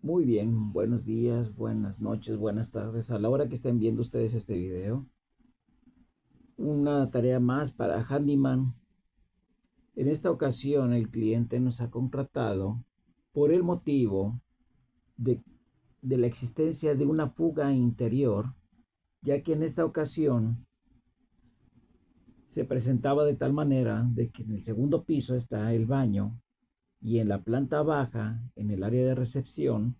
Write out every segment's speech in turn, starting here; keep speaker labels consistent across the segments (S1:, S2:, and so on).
S1: Muy bien, buenos días, buenas noches, buenas tardes. A la hora que estén viendo ustedes este video, una tarea más para Handyman. En esta ocasión el cliente nos ha contratado por el motivo de, de la existencia de una fuga interior, ya que en esta ocasión se presentaba de tal manera de que en el segundo piso está el baño y en la planta baja, en el área de recepción,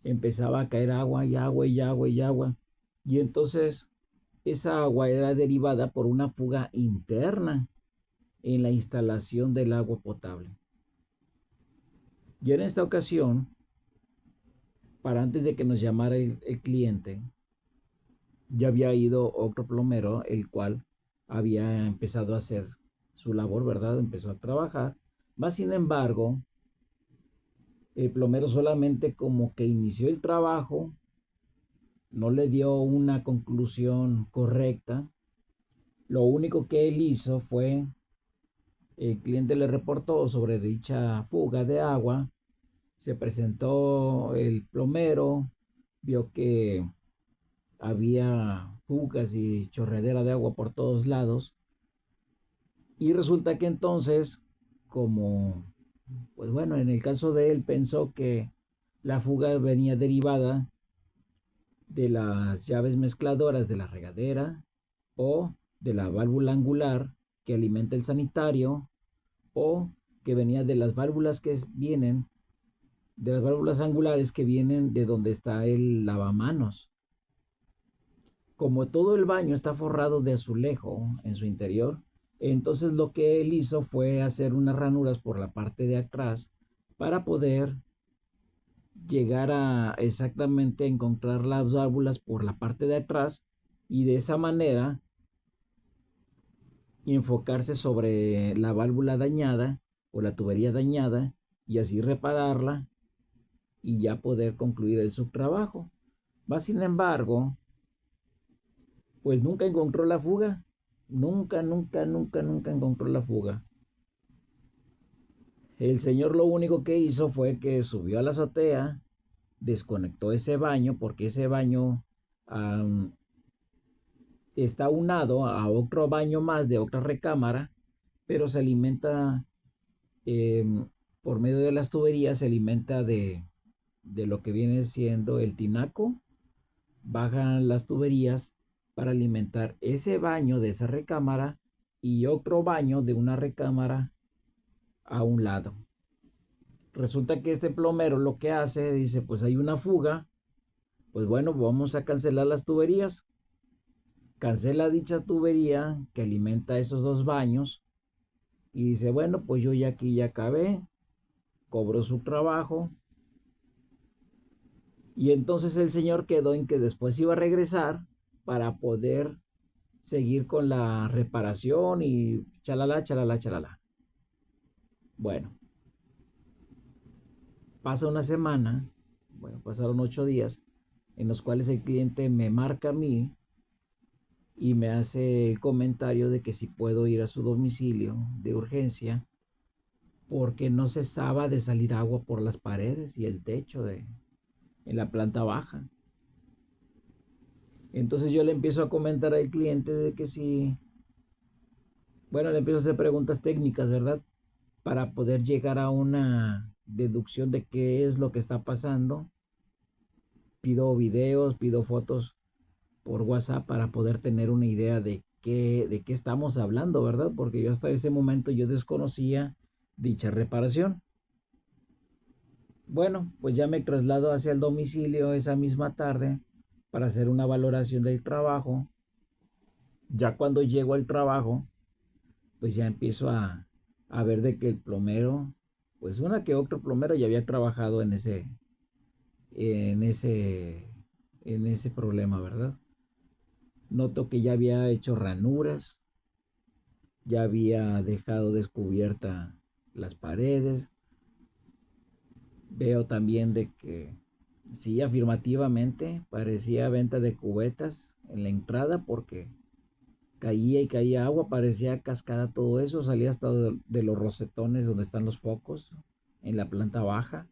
S1: empezaba a caer agua y agua y agua y agua. Y entonces esa agua era derivada por una fuga interna en la instalación del agua potable. Y en esta ocasión, para antes de que nos llamara el cliente, ya había ido otro plomero, el cual había empezado a hacer su labor, ¿verdad? Empezó a trabajar. Más sin embargo, el plomero solamente como que inició el trabajo, no le dio una conclusión correcta. Lo único que él hizo fue, el cliente le reportó sobre dicha fuga de agua, se presentó el plomero, vio que había fugas y chorredera de agua por todos lados y resulta que entonces, como, pues bueno, en el caso de él pensó que la fuga venía derivada de las llaves mezcladoras de la regadera o de la válvula angular que alimenta el sanitario o que venía de las válvulas que vienen, de las válvulas angulares que vienen de donde está el lavamanos. Como todo el baño está forrado de azulejo en su interior, entonces lo que él hizo fue hacer unas ranuras por la parte de atrás para poder llegar a exactamente encontrar las válvulas por la parte de atrás y de esa manera enfocarse sobre la válvula dañada o la tubería dañada y así repararla y ya poder concluir el subtrabajo. Más sin embargo, pues nunca encontró la fuga. Nunca encontró la fuga. El señor lo único que hizo fue que subió a la azotea, desconectó ese baño porque ese baño um, está unado a otro baño más de otra recámara, pero se alimenta eh, por medio de las tuberías, se alimenta de lo que viene siendo el tinaco. Bajan las tuberías para alimentar ese baño de esa recámara y otro baño de una recámara a un lado. Resulta que este plomero lo que hace, dice, pues hay una fuga, pues bueno, vamos a cancelar las tuberías. Cancela dicha tubería que alimenta esos dos baños y dice, bueno, pues yo ya aquí ya acabé, cobró su trabajo. Y entonces el señor quedó en que después iba a regresar para poder seguir con la reparación y chalala, chalala, chalala. Bueno, pasa una semana, bueno, pasaron 8 días en los cuales el cliente me marca a mí y me hace el comentario de que si puedo ir a su domicilio de urgencia porque no cesaba de salir agua por las paredes y el techo en la planta baja. Entonces yo le empiezo a comentar al cliente de que si, bueno, le empiezo a hacer preguntas técnicas, ¿verdad? Para poder llegar a una deducción de qué es lo que está pasando. Pido videos, pido fotos por WhatsApp para poder tener una idea de qué estamos hablando, ¿verdad? Porque yo hasta ese momento yo desconocía dicha reparación. Bueno, pues ya me traslado hacia el domicilio esa misma tarde para hacer una valoración del trabajo. Ya cuando llego al trabajo, pues ya empiezo a ver de que el plomero, pues una que otro plomero ya había trabajado en ese, en ese problema, ¿verdad? Noto que ya había hecho ranuras, ya había dejado descubierta las paredes. Veo también de que sí, afirmativamente parecía venta de cubetas en la entrada porque caía y caía agua, parecía cascada todo eso, salía hasta de los rosetones donde están los focos en la planta baja.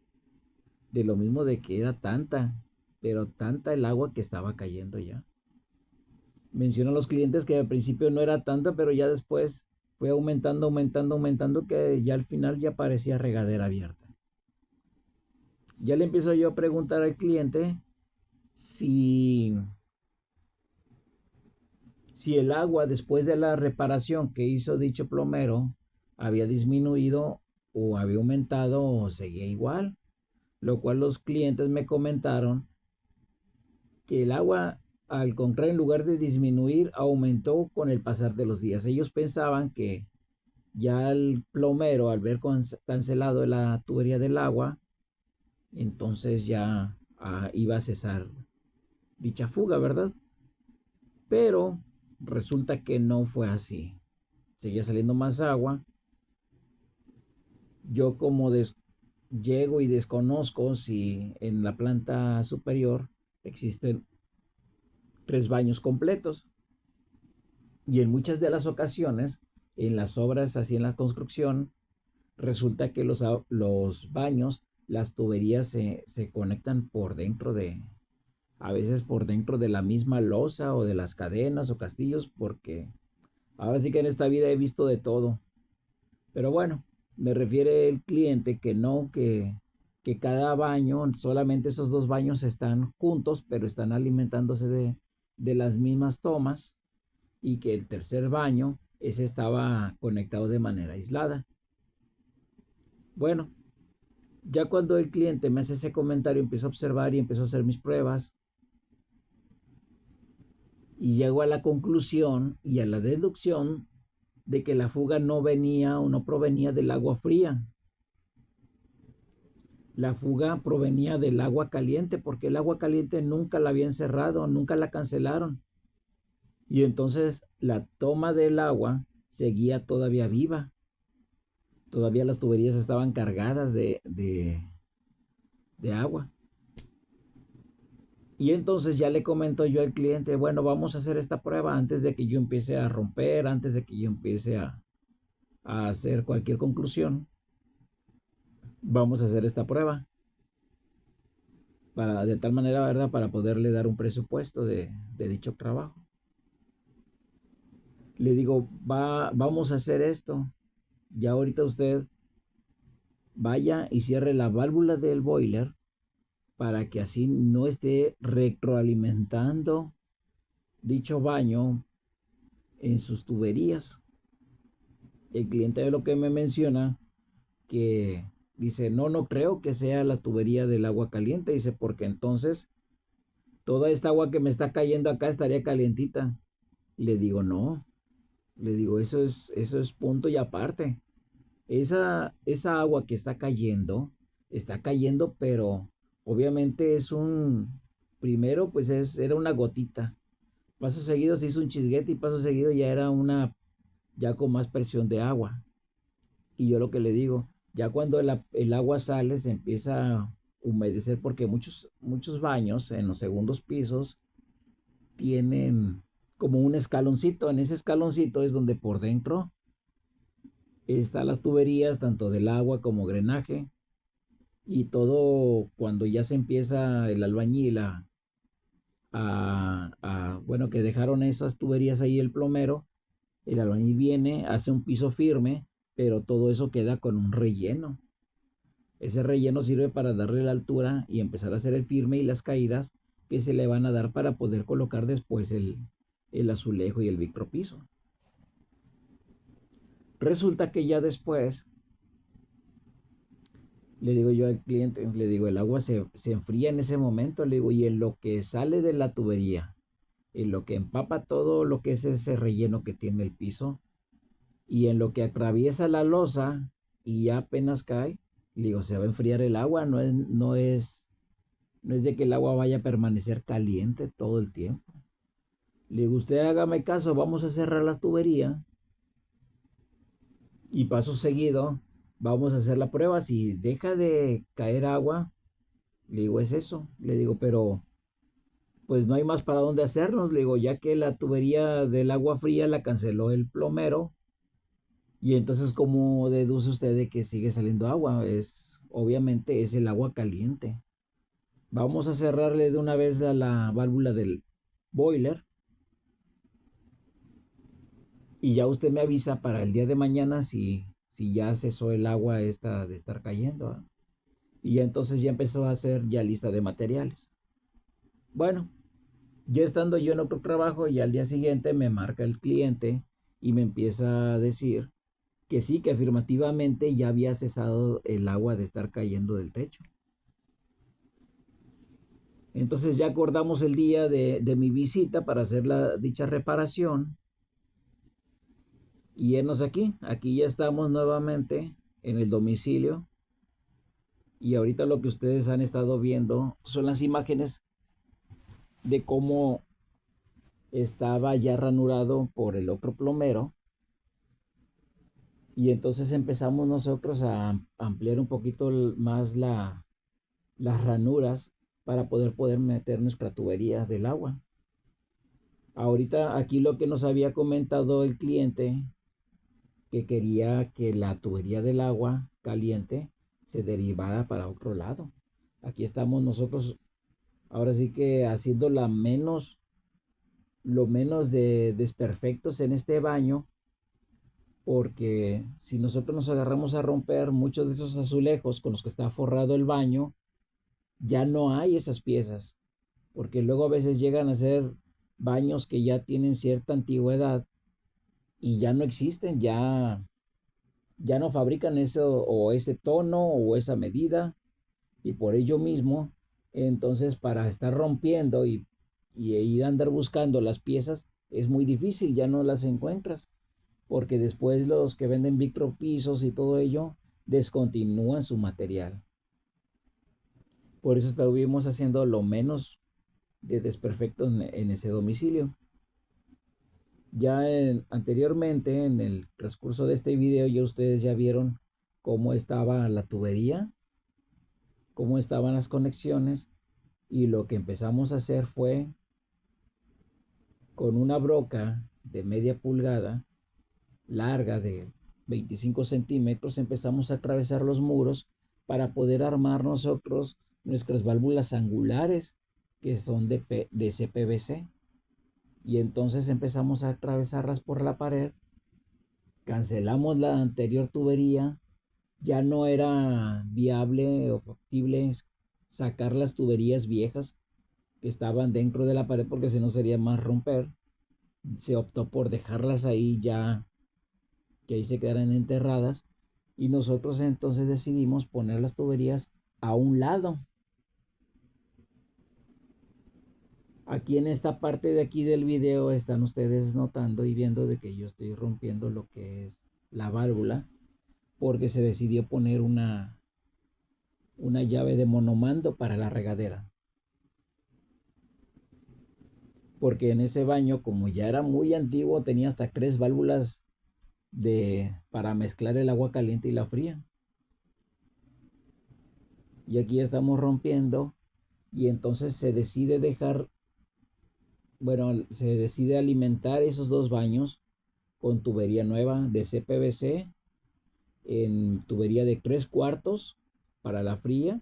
S1: de lo mismo de que era tanta, pero tanta el agua que estaba cayendo ya. Mencionan los clientes que al principio no era tanta, pero ya después fue aumentando, aumentando, aumentando, que ya al final ya parecía regadera abierta. Ya le empiezo yo a preguntar al cliente si, si el agua después de la reparación que hizo dicho plomero había disminuido o había aumentado o seguía igual, lo cual los clientes me comentaron que el agua, al contrario, en lugar de disminuir, aumentó con el pasar de los días. Ellos pensaban que ya el plomero, al ver cancelado la tubería del agua, entonces ya iba a cesar dicha fuga, ¿verdad? Pero resulta que no fue así. Seguía saliendo más agua. Yo como llego y desconozco si en la planta superior existen 3 baños completos. Y en muchas de las ocasiones, en las obras así en la construcción, resulta que los baños, las tuberías se conectan por dentro a veces por dentro de la misma losa o de las cadenas o castillos, porque ahora sí que en esta vida he visto de todo. Pero bueno, me refiere el cliente que no, que cada baño, solamente esos 2 baños están juntos, pero están alimentándose de las mismas tomas, y que el tercer baño, ese estaba conectado de manera aislada. Bueno, ya cuando el cliente me hace ese comentario, empiezo a observar y empiezo a hacer mis pruebas y llego a la conclusión y a la deducción de que la fuga no venía o no provenía del agua fría. La fuga provenía del agua caliente, porque el agua caliente nunca la habían cerrado, nunca la cancelaron. Y entonces la toma del agua seguía todavía viva. Todavía las tuberías estaban cargadas de agua. Y entonces ya le comento yo al cliente, bueno, vamos a hacer esta prueba antes de que yo empiece a romper, antes de que yo empiece a hacer cualquier conclusión. Vamos a hacer esta prueba para, de tal manera, ¿verdad?, para poderle dar un presupuesto de dicho trabajo. Le digo, vamos a hacer esto. Ya ahorita usted vaya y cierre la válvula del boiler para que así no esté retroalimentando dicho baño en sus tuberías. El cliente de lo que me menciona que dice, no, no creo que sea la tubería del agua caliente, dice, porque entonces toda esta agua que me está cayendo acá estaría calientita. Le digo, no, le digo, eso es punto y aparte. Esa agua que está cayendo, pero obviamente primero pues era una gotita. Paso seguido se hizo un chisguete y paso seguido ya era ya con más presión de agua. Y yo lo que le digo, ya cuando el agua sale se empieza a humedecer, porque muchos baños en los segundos pisos tienen como un escaloncito. En ese escaloncito es donde por dentro están las tuberías, tanto del agua como drenaje. Y todo cuando ya se empieza el albañil bueno, que dejaron esas tuberías ahí el plomero, el albañil viene, hace un piso firme, pero todo eso queda con un relleno. Ese relleno sirve para darle la altura y empezar a hacer el firme y las caídas que se le van a dar para poder colocar después el azulejo y el vicropiso. Resulta que ya después, le digo yo al cliente, le digo, el agua se enfría en ese momento, le digo, y en lo que sale de la tubería, en lo que empapa todo lo que es ese relleno que tiene el piso, y en lo que atraviesa la losa y ya apenas cae, le digo, se va a enfriar el agua, no es de que el agua vaya a permanecer caliente todo el tiempo. Le digo, usted hágame caso, vamos a cerrar las tuberías y paso seguido vamos a hacer la prueba. Si deja de caer agua, le digo, es eso. Le digo, pero pues no hay más para dónde hacernos. Le digo, ya que la tubería del agua fría la canceló el plomero. Y entonces, ¿cómo deduce usted de que sigue saliendo agua? obviamente es el agua caliente. Vamos a cerrarle de una vez a la válvula del boiler y ya usted me avisa para el día de mañana si ya cesó el agua esta de estar cayendo, ¿eh? Y ya entonces ya empezó a hacer ya lista de materiales. Bueno, ya estando yo en otro trabajo, y al día siguiente me marca el cliente y me empieza a decir que sí, que afirmativamente ya había cesado el agua de estar cayendo del techo. Entonces ya acordamos el día de mi visita para hacer dicha reparación y irnos aquí. Aquí ya estamos nuevamente en el domicilio y ahorita lo que ustedes han estado viendo son las imágenes de cómo estaba ya ranurado por el otro plomero. Y entonces empezamos nosotros a ampliar un poquito más las ranuras para poder meter nuestra tubería del agua. Ahorita aquí lo que nos había comentado el cliente, que quería que la tubería del agua caliente se derivara para otro lado. Aquí estamos nosotros ahora sí que haciendo lo menos de desperfectos en este baño, porque si nosotros nos agarramos a romper muchos de esos azulejos con los que está forrado el baño, ya no hay esas piezas, porque luego a veces llegan a ser baños que ya tienen cierta antigüedad y ya no existen, ya no fabrican eso o ese tono o esa medida, y por ello mismo, entonces para estar rompiendo y ir a andar buscando las piezas es muy difícil, ya no las encuentras, porque después los que venden micropisos y todo ello descontinúan su material. Por eso estuvimos haciendo lo menos de desperfectos en ese domicilio. Anteriormente, en el transcurso de este video, ya ustedes ya vieron cómo estaba la tubería, cómo estaban las conexiones, y lo que empezamos a hacer fue con una broca de media pulgada larga de 25 centímetros, empezamos a atravesar los muros para poder armar nosotros nuestras válvulas angulares que son de CPVC. Y entonces empezamos a atravesarlas por la pared, cancelamos la anterior tubería, ya no era viable o factible sacar las tuberías viejas que estaban dentro de la pared, porque si no sería más romper. Se optó por dejarlas ahí ya, que ahí se quedaran enterradas, y nosotros entonces decidimos poner las tuberías a un lado. Aquí en esta parte de aquí del video están ustedes notando y viendo de que yo estoy rompiendo lo que es la válvula, porque se decidió poner una llave de monomando para la regadera, porque en ese baño, como ya era muy antiguo, tenía hasta 3 válvulas para mezclar el agua caliente y la fría. Y aquí estamos rompiendo, y entonces se decide se decide alimentar esos 2 baños con tubería nueva de CPVC, en tubería de 3/4 para la fría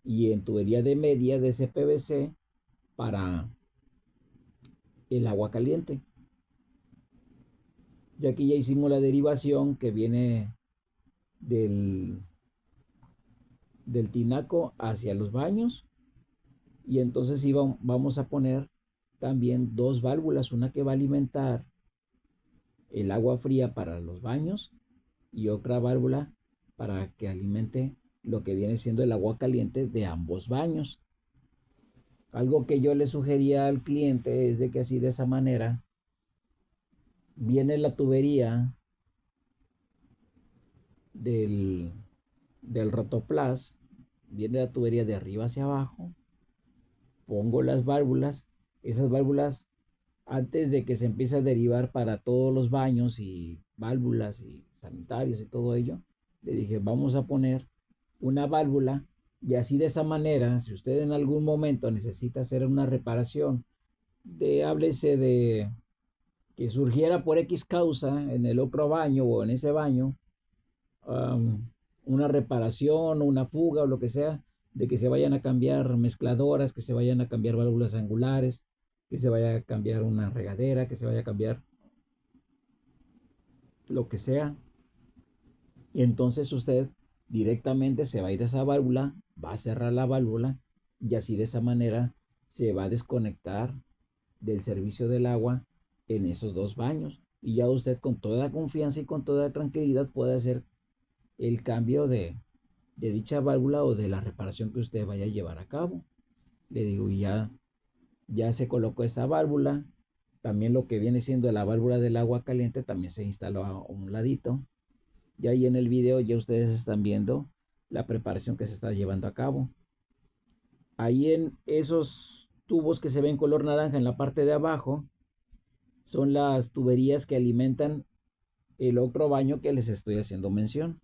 S1: y en tubería de media de CPVC para el agua caliente. Y aquí ya hicimos la derivación que viene del tinaco hacia los baños, y entonces vamos a poner también 2 válvulas, una que va a alimentar el agua fría para los baños y otra válvula para que alimente lo que viene siendo el agua caliente de ambos baños. Algo que yo le sugería al cliente es de que así, de esa manera, viene la tubería del, del rotoplas, viene la tubería de arriba hacia abajo, pongo las válvulas, esas válvulas, antes de que se empiece a derivar para todos los baños y válvulas y sanitarios y todo ello, le dije, vamos a poner una válvula, y así, de esa manera, si usted en algún momento necesita hacer una reparación, háblese de que surgiera por X causa en el otro baño o en ese baño, um, una reparación, una fuga o lo que sea, de que se vayan a cambiar mezcladoras, que se vayan a cambiar válvulas angulares, que se vaya a cambiar una regadera, que se vaya a cambiar lo que sea. Y entonces usted directamente se va a ir a esa válvula, va a cerrar la válvula y así de esa manera se va a desconectar del servicio del agua en esos dos baños. Y ya usted con toda confianza y con toda tranquilidad puede hacer el cambio de dicha válvula o de la reparación que usted vaya a llevar a cabo. Le digo, ya se colocó esa válvula. También lo que viene siendo la válvula del agua caliente también se instaló a un ladito. Y ahí en el video ya ustedes están viendo la preparación que se está llevando a cabo. Ahí en esos tubos que se ven color naranja en la parte de abajo son las tuberías que alimentan el otro baño que les estoy haciendo mención.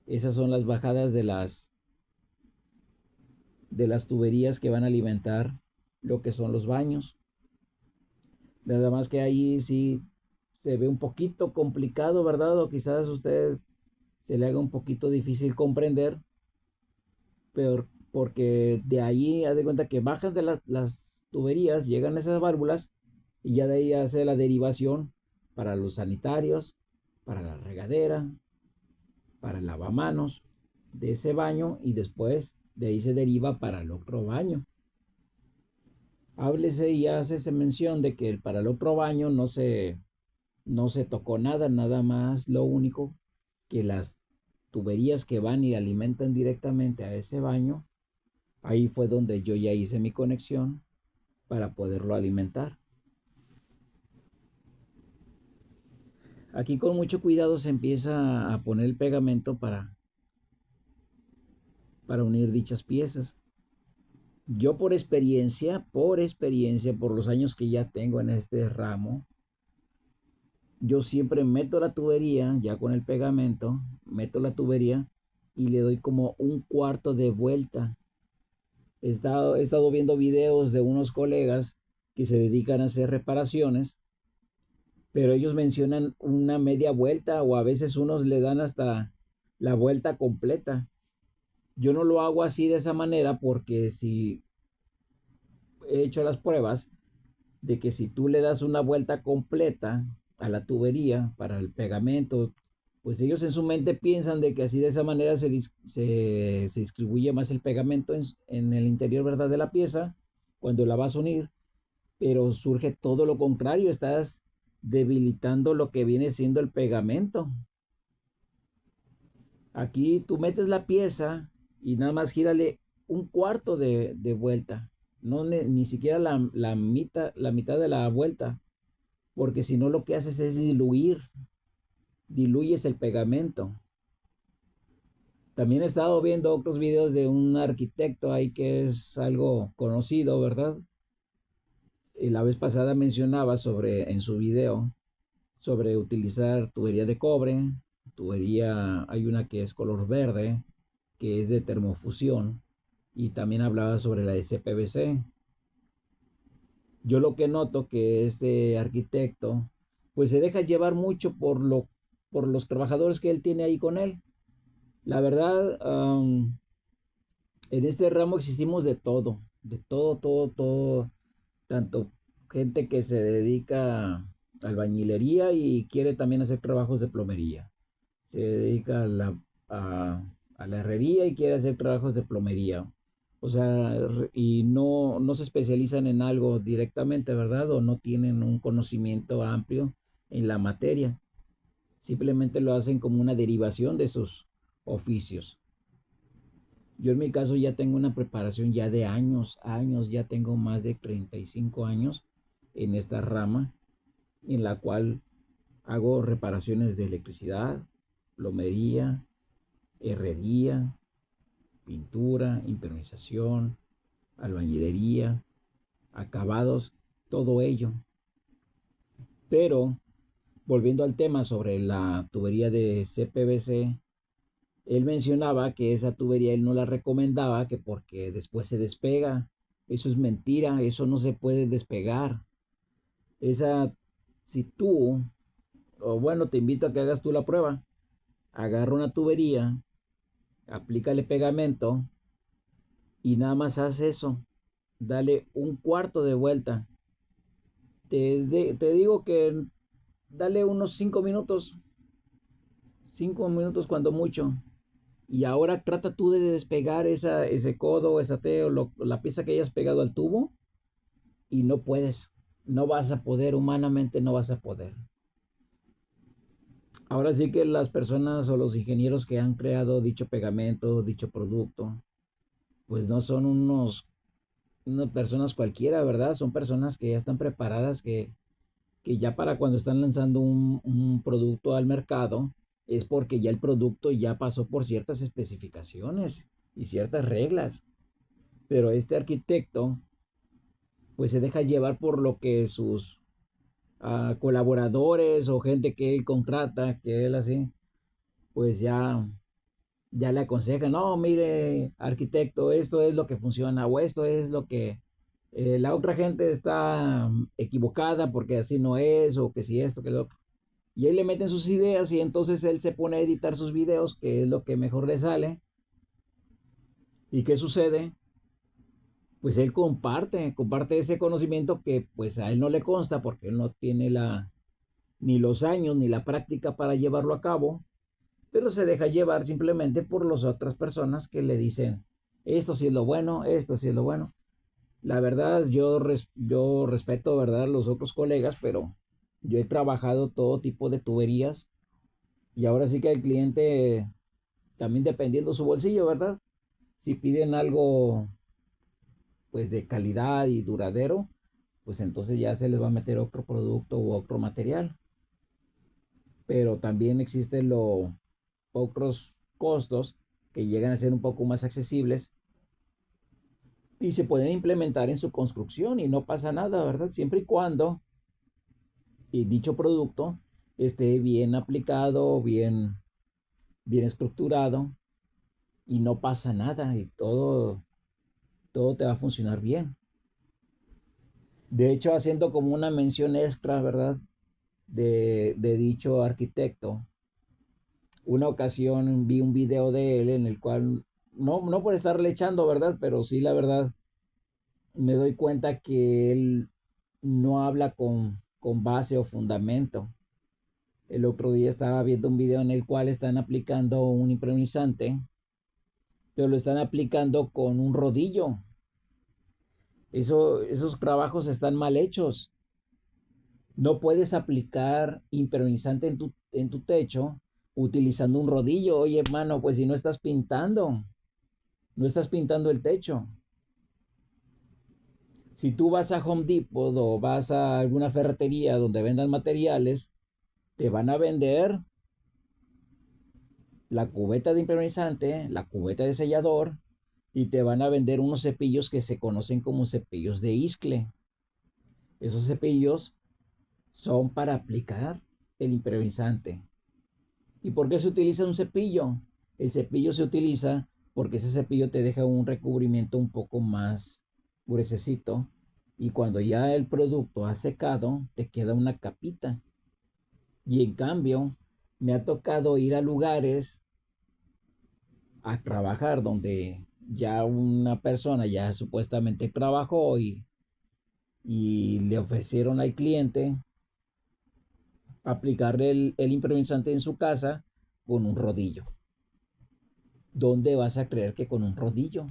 S1: Esas son las bajadas de las tuberías que van a alimentar lo que son los baños. Nada más que ahí sí se ve un poquito complicado, ¿verdad? O quizás a usted se le haga un poquito difícil comprender, pero porque de ahí haz de cuenta que bajan de las tuberías, llegan a esas válvulas y ya de ahí hace la derivación para los sanitarios, para la regadera, para el lavamanos de ese baño y después de ahí se deriva para el otro baño. Háblese y hace mención de que para el otro baño no se tocó nada, nada más lo único que las tuberías que van y alimentan directamente a ese baño, ahí fue donde yo ya hice mi conexión para poderlo alimentar. Aquí con mucho cuidado se empieza a poner el pegamento para unir dichas piezas. Yo por experiencia, por los años que ya tengo en este ramo, yo siempre meto la tubería, ya con el pegamento, meto la tubería y le doy como un cuarto de vuelta. He estado viendo videos de unos colegas que se dedican a hacer reparaciones, pero ellos mencionan una media vuelta o a veces unos le dan hasta la vuelta completa. Yo no lo hago así de esa manera porque si he hecho las pruebas de que si tú le das una vuelta completa a la tubería para el pegamento, pues ellos en su mente piensan de que así de esa manera se distribuye más el pegamento en el interior, ¿verdad? De la pieza cuando la vas a unir, pero surge todo lo contrario, estás debilitando lo que viene siendo el pegamento. Aquí tú metes la pieza y nada más gírale un cuarto de vuelta, no ni siquiera la mitad de la vuelta, porque si no lo que haces es diluyes el pegamento. También he estado viendo otros videos de un arquitecto ahí que es algo conocido, ¿verdad? La vez pasada mencionaba en su video sobre utilizar tubería de cobre, tubería, hay una que es color verde, que es de termofusión, y también hablaba sobre la de CPVC. Yo lo que noto que este arquitecto, pues se deja llevar mucho por los trabajadores que él tiene ahí con él. La verdad, en este ramo existimos de todo, todo, todo, tanto gente que se dedica a albañilería y quiere también hacer trabajos de plomería. Se dedica a la herrería y quiere hacer trabajos de plomería. O sea, y no se especializan en algo directamente, ¿verdad? O no tienen un conocimiento amplio en la materia. Simplemente lo hacen como una derivación de sus oficios. Yo en mi caso ya tengo una preparación ya de años, ya tengo más de 35 años en esta rama en la cual hago reparaciones de electricidad, plomería, herrería, pintura, impermeabilización, albañilería, acabados, todo ello. Pero volviendo al tema sobre la tubería de CPVC, él mencionaba que esa tubería él no la recomendaba, que porque después se despega. Eso es mentira, eso no se puede despegar. Esa, si tú, o bueno, te invito a que hagas tú la prueba. agarra una tubería, aplícale pegamento y nada más haz eso. Dale un cuarto de vuelta. Te digo que dale unos 5 minutos, 5 minutos cuando mucho. Y ahora trata tú de despegar ese codo, esa T o la pieza que hayas pegado al tubo y no puedes. No vas a poder, humanamente no vas a poder. Ahora sí que las personas o los ingenieros que han creado dicho pegamento, dicho producto, pues no son unas personas cualquiera, ¿verdad? Son personas que ya están preparadas, que ya para cuando están lanzando un producto al mercado, es porque ya el producto ya pasó por ciertas especificaciones y ciertas reglas. Pero este arquitecto, pues se deja llevar por lo que sus colaboradores o gente que él contrata, que él así, pues ya le aconsejan, no, mire, arquitecto, esto es lo que funciona o esto es lo que la otra gente está equivocada porque así no es, o que si esto, que lo otro. Y ahí le meten sus ideas y entonces él se pone a editar sus videos, que es lo que mejor le sale. ¿Y qué sucede? Pues él comparte ese conocimiento que pues a él no le consta porque él no tiene ni los años ni la práctica para llevarlo a cabo, pero se deja llevar simplemente por las otras personas que le dicen, esto sí es lo bueno, esto sí es lo bueno. La verdad, yo respeto, ¿verdad?, los otros colegas, pero yo he trabajado todo tipo de tuberías y ahora sí que el cliente, también dependiendo su bolsillo, ¿verdad? Si piden algo pues de calidad y duradero, pues entonces ya se les va a meter otro producto u otro material. Pero también existen otros costos que llegan a ser un poco más accesibles y se pueden implementar en su construcción y no pasa nada, ¿verdad? Siempre y cuando dicho producto esté bien aplicado, bien estructurado y no pasa nada y todo te va a funcionar bien. De hecho, haciendo como una mención extra, ¿verdad? De dicho arquitecto, una ocasión vi un video de él en el cual, no por estarle echando, ¿verdad? Pero sí, la verdad, me doy cuenta que él no habla con base o fundamento. El otro día estaba viendo un video en el cual están aplicando un impermeabilizante, pero lo están aplicando con un rodillo. Esos trabajos están mal hechos. No puedes aplicar impermeabilizante en tu techo utilizando un rodillo. Oye, hermano, pues si no estás pintando el techo. Si tú vas a Home Depot o vas a alguna ferretería donde vendan materiales, te van a vender la cubeta de impermeabilizante, la cubeta de sellador y te van a vender unos cepillos que se conocen como cepillos de iscle. Esos cepillos son para aplicar el impermeabilizante. ¿Y por qué se utiliza un cepillo? El cepillo se utiliza porque ese cepillo te deja un recubrimiento un poco más gruesecito y cuando ya el producto ha secado te queda una capita. Y en cambio me ha tocado ir a lugares a trabajar donde ya una persona ya supuestamente trabajó y le ofrecieron al cliente aplicarle el impermeabilizante en su casa con un rodillo. ¿Dónde vas a creer que con un rodillo?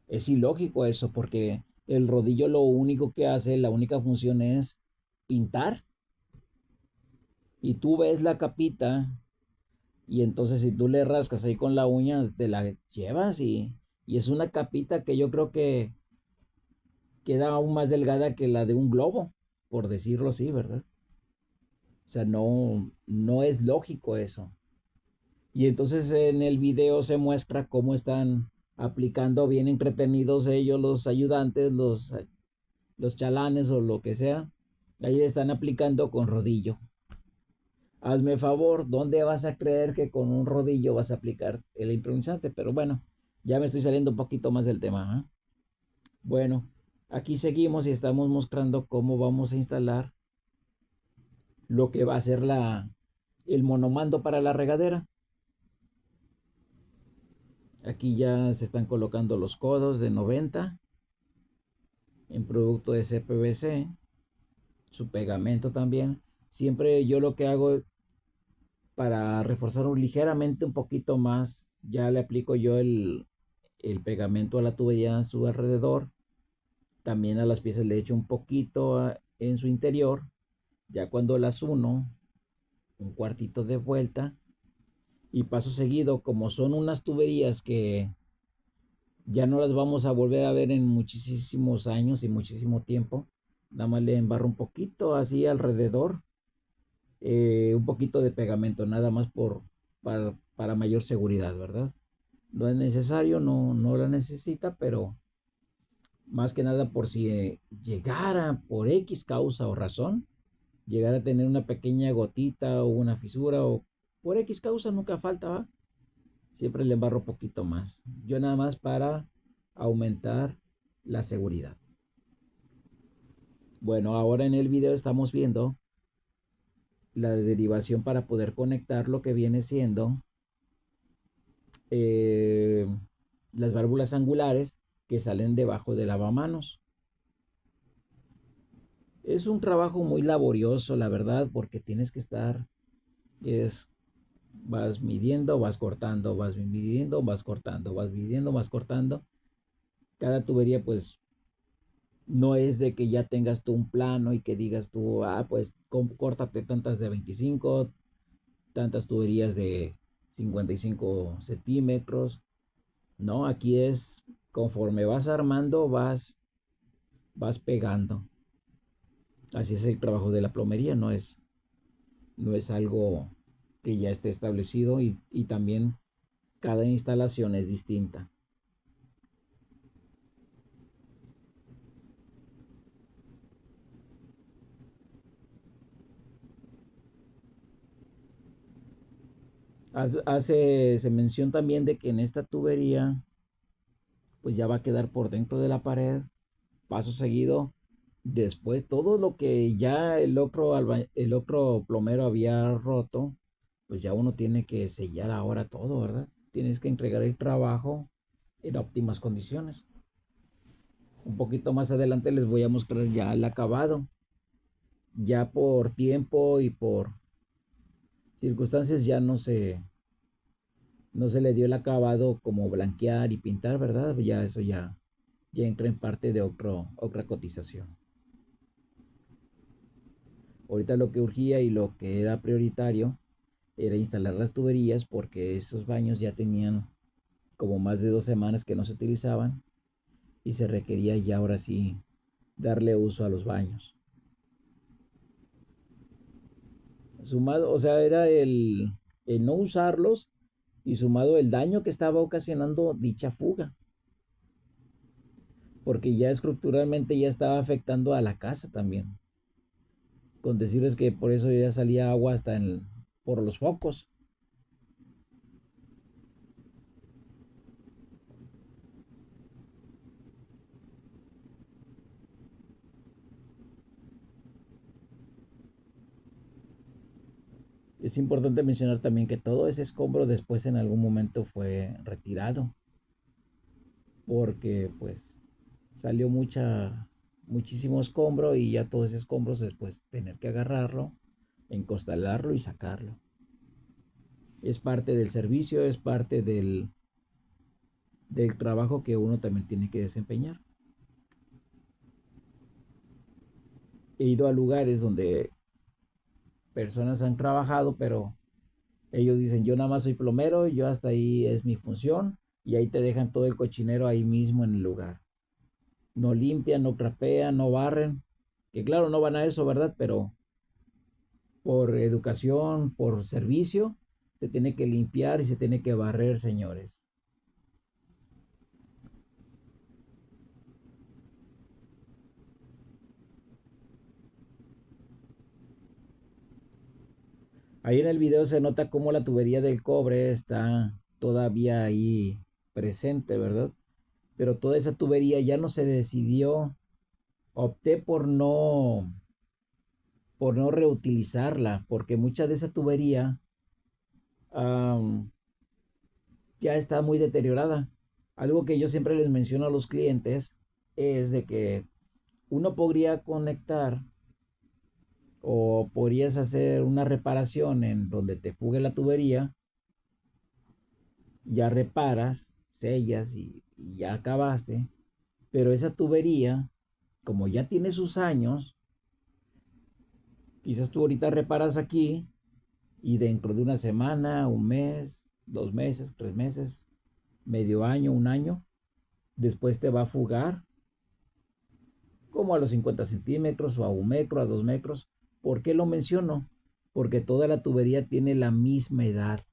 S1: Es ilógico eso, porque el rodillo lo único que hace, la única función es pintar. Y tú ves la capita y entonces si tú le rascas ahí con la uña, te la llevas y es una capita que yo creo que queda aún más delgada que la de un globo, por decirlo así, ¿verdad? O sea, no es lógico eso. Y entonces en el video se muestra cómo están aplicando bien entretenidos ellos, los ayudantes, los chalanes o lo que sea. Ahí le están aplicando con rodillo. Hazme favor, ¿dónde vas a creer que con un rodillo vas a aplicar el improvisante? Pero bueno, ya me estoy saliendo un poquito más del tema, ¿eh? Bueno, aquí seguimos y estamos mostrando cómo vamos a instalar lo que va a ser el monomando para la regadera. Aquí ya se están colocando los codos de 90 en producto de CPVC, su pegamento también. Siempre yo lo que hago para reforzar ligeramente un poquito más, ya le aplico yo el pegamento a la tubería a su alrededor. También a las piezas le echo un poquito en su interior. Ya cuando las uno, un cuartito de vuelta y paso seguido, como son unas tuberías que ya no las vamos a volver a ver en muchísimos años y muchísimo tiempo, nada más le embarro un poquito así alrededor, un poquito de pegamento, nada más para mayor seguridad, ¿verdad? No es necesario, no la necesita, pero más que nada por si llegara por X causa o razón, llegar a tener una pequeña gotita o una fisura o por X causa nunca falta, ¿va? Siempre le embarro poquito más. Yo nada más para aumentar la seguridad. Bueno, ahora en el video estamos viendo la derivación para poder conectar lo que viene siendo eh, las válvulas angulares que salen debajo del lavamanos. Es un trabajo muy laborioso, la verdad, porque tienes que estar, vas midiendo, vas cortando, vas midiendo, vas cortando, vas midiendo, vas cortando. Cada tubería pues no es de que ya tengas tú un plano y que digas tú, pues córtate tantas de 25, tantas tuberías de 55 centímetros. No, aquí es conforme vas armando, vas pegando. Así es el trabajo de la plomería, no es algo que ya esté establecido y también cada instalación es distinta. Se menciona también de que en esta tubería pues ya va a quedar por dentro de la pared, paso seguido. Después todo lo que ya el otro plomero había roto, pues ya uno tiene que sellar ahora todo, ¿verdad? Tienes que entregar el trabajo en óptimas condiciones. Un poquito más adelante les voy a mostrar ya el acabado. Ya por tiempo y por circunstancias ya no se le dio el acabado como blanquear y pintar, ¿verdad? Ya eso ya entra en parte de otra cotización. Ahorita lo que urgía y lo que era prioritario era instalar las tuberías porque esos baños ya tenían como más de 2 semanas que no se utilizaban y se requería ya ahora sí darle uso a los baños. Sumado, o sea, era el no usarlos y sumado el daño que estaba ocasionando dicha fuga, porque ya estructuralmente ya estaba afectando a la casa también. Con decirles que por eso ya salía agua hasta por los focos. Es importante mencionar también que todo ese escombro después en algún momento fue retirado, porque pues salió muchísimo escombro y ya todo ese escombro después tener que agarrarlo, encostalarlo y sacarlo. Es parte del servicio, es parte del trabajo que uno también tiene que desempeñar. He ido a lugares donde personas han trabajado, pero ellos dicen, yo nada más soy plomero, yo hasta ahí es mi función, y ahí te dejan todo el cochinero ahí mismo en el lugar. No limpian, no trapean, no barren, que claro, no van a eso, ¿verdad? Pero por educación, por servicio, se tiene que limpiar y se tiene que barrer, señores. Ahí en el video se nota cómo la tubería del cobre está todavía ahí presente, ¿verdad? Pero toda esa tubería ya no se decidió. Opté por no reutilizarla, porque mucha de esa tubería um, ya está muy deteriorada. Algo que yo siempre les menciono a los clientes es de que uno podría conectar o podrías hacer una reparación en donde te fugue la tubería, ya reparas, sellas y ya acabaste, pero esa tubería, como ya tiene sus años, quizás tú ahorita reparas aquí y dentro de una semana, un mes, 2 meses, 3 meses, medio año, un año, después te va a fugar como a los 50 centímetros o a 1 metro, a 2 metros. ¿Por qué lo menciono? Porque toda la tubería tiene la misma edad.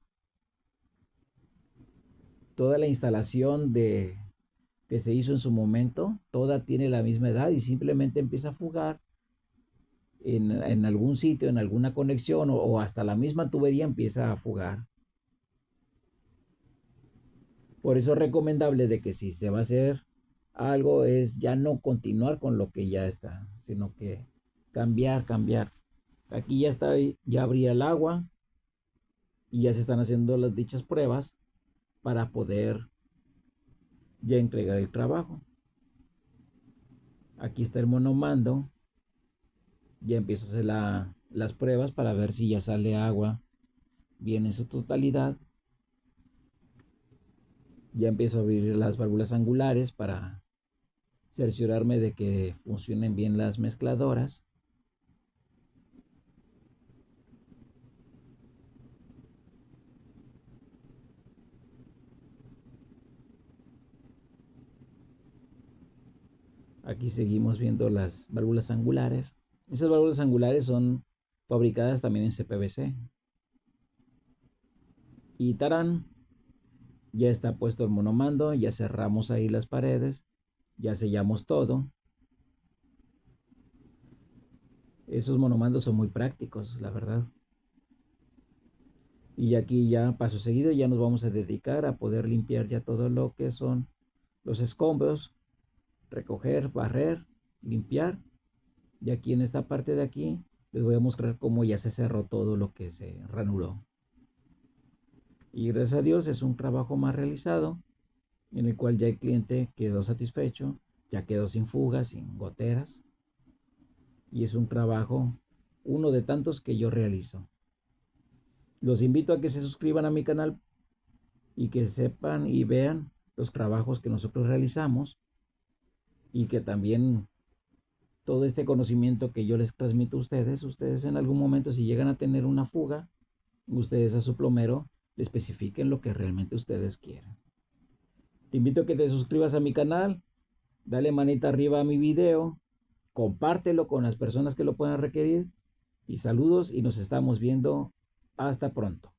S1: Toda la instalación que se hizo en su momento, toda tiene la misma edad y simplemente empieza a fugar en algún sitio, en alguna conexión o hasta la misma tubería empieza a fugar. Por eso es recomendable de que si se va a hacer algo es ya no continuar con lo que ya está, sino que cambiar. Aquí ya está, ya abría el agua y ya se están haciendo las dichas pruebas para poder ya entregar el trabajo. Aquí está el monomando, ya empiezo a hacer las pruebas para ver si ya sale agua bien en su totalidad. Ya empiezo a abrir las válvulas angulares para cerciorarme de que funcionen bien las mezcladoras. Aquí seguimos viendo las válvulas angulares. Esas válvulas angulares son fabricadas también en CPVC. Y tarán, ya está puesto el monomando, ya cerramos ahí las paredes, ya sellamos todo. Esos monomandos son muy prácticos, la verdad. Y aquí ya paso seguido ya nos vamos a dedicar a poder limpiar ya todo lo que son los escombros, recoger, barrer, limpiar. Y aquí en esta parte de aquí les voy a mostrar cómo ya se cerró todo lo que se ranuró. Y gracias a Dios es un trabajo más realizado en el cual ya el cliente quedó satisfecho, ya quedó sin fugas, sin goteras. Y es un trabajo, uno de tantos que yo realizo. Los invito a que se suscriban a mi canal y que sepan y vean los trabajos que nosotros realizamos y que también todo este conocimiento que yo les transmito a ustedes en algún momento si llegan a tener una fuga, ustedes a su plomero le especifiquen lo que realmente ustedes quieren. Te invito a que te suscribas a mi canal, dale manita arriba a mi video, compártelo con las personas que lo puedan requerir y saludos y nos estamos viendo hasta pronto.